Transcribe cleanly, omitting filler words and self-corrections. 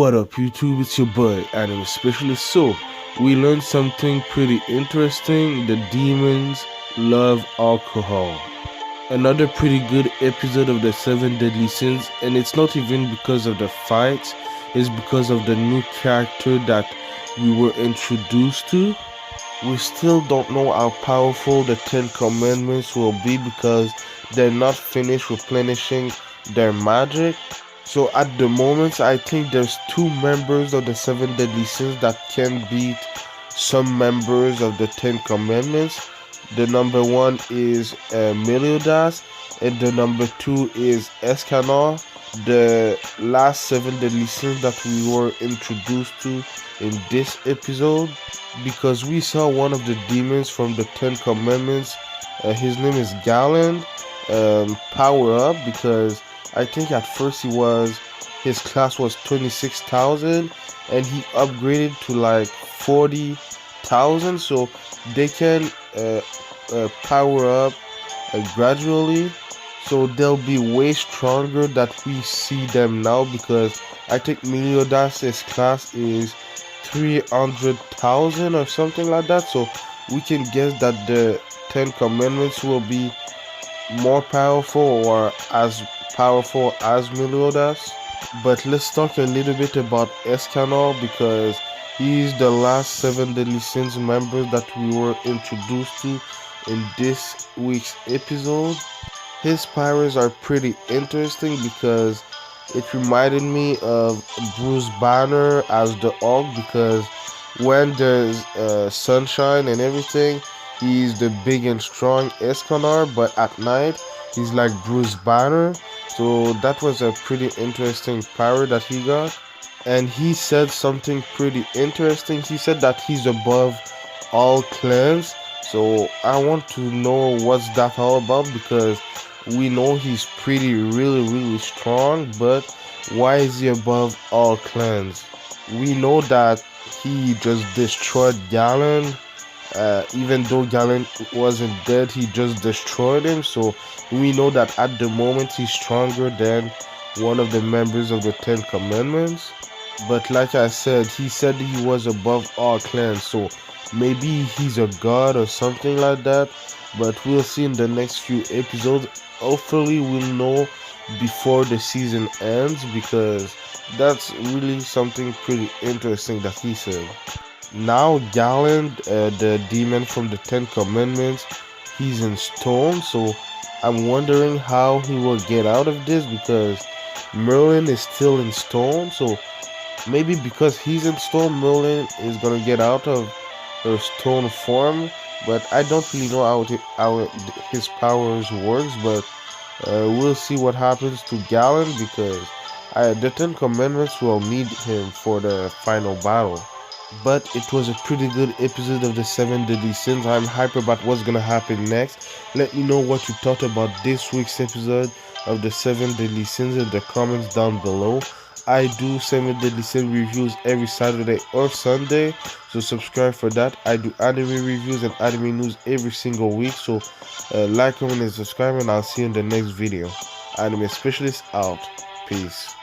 What up YouTube, it's your boy Anime Specialist. So, we learned something pretty interesting. The demons love alcohol. Another pretty good episode of the 7 Deadly Sins, and it's not even because of the fights, it's because of the new character that we were introduced to. We still don't know how powerful the 10 Commandments will be because they're not finished replenishing their magic. So at the moment, I think there's two members of the 7 Deadly Sins that can beat some members of the 10 Commandments. The number one is Meliodas, and the number two is Escanor, the last 7 Deadly Sins that we were introduced to in this episode. Because we saw one of the demons from the 10 Commandments, his name is Galen, power up because I think at first his class was 26,000 and he upgraded to like 40,000, so they can power up gradually, so they'll be way stronger that we see them now because I think Meliodas' class is 300,000 or something like that, so we can guess that the 10 Commandments will be more powerful or as powerful as Meliodas. But let's talk a little bit about Escanor because he is the last 7 Deadly Sins member that we were introduced to in this week's episode. His powers are pretty interesting because it reminded me of Bruce Banner as the Hulk because when there's sunshine and everything, he's the big and strong Escanor, but at night he's like Bruce Banner. So that was a pretty interesting power that he got. And he said something pretty interesting. He said that he's above all clans. So I want to know what's that all about because we know he's really strong, but why is he above all clans? We know that he just destroyed Galen. Even though Galen wasn't dead, he just destroyed him, so we know that at the moment he's stronger than one of the members of the 10 Commandments. But like I said, he said he was above all clans, so maybe he's a god or something like that, but we'll see in the next few episodes. Hopefully we'll know before the season ends because that's really something pretty interesting that he said. Now Galen, the demon from the 10 Commandments, he's in stone, so I'm wondering how he will get out of this because Merlin is still in stone, so maybe because he's in stone, Merlin is gonna get out of her stone form, but I don't really know how his powers works, but we'll see what happens to Galen because the 10 Commandments will need him for the final battle. But it was a pretty good episode of the 7 Deadly Sins. I'm hyped about what's gonna happen next. Let me know what you thought about this week's episode of the 7 Deadly Sins in the comments down below. I do 7 Deadly Sins reviews every Saturday or Sunday, so subscribe for that. I do anime reviews and anime news every single week, so like, comment, and subscribe, and I'll see you in the next video. Anime Specialist out. Peace.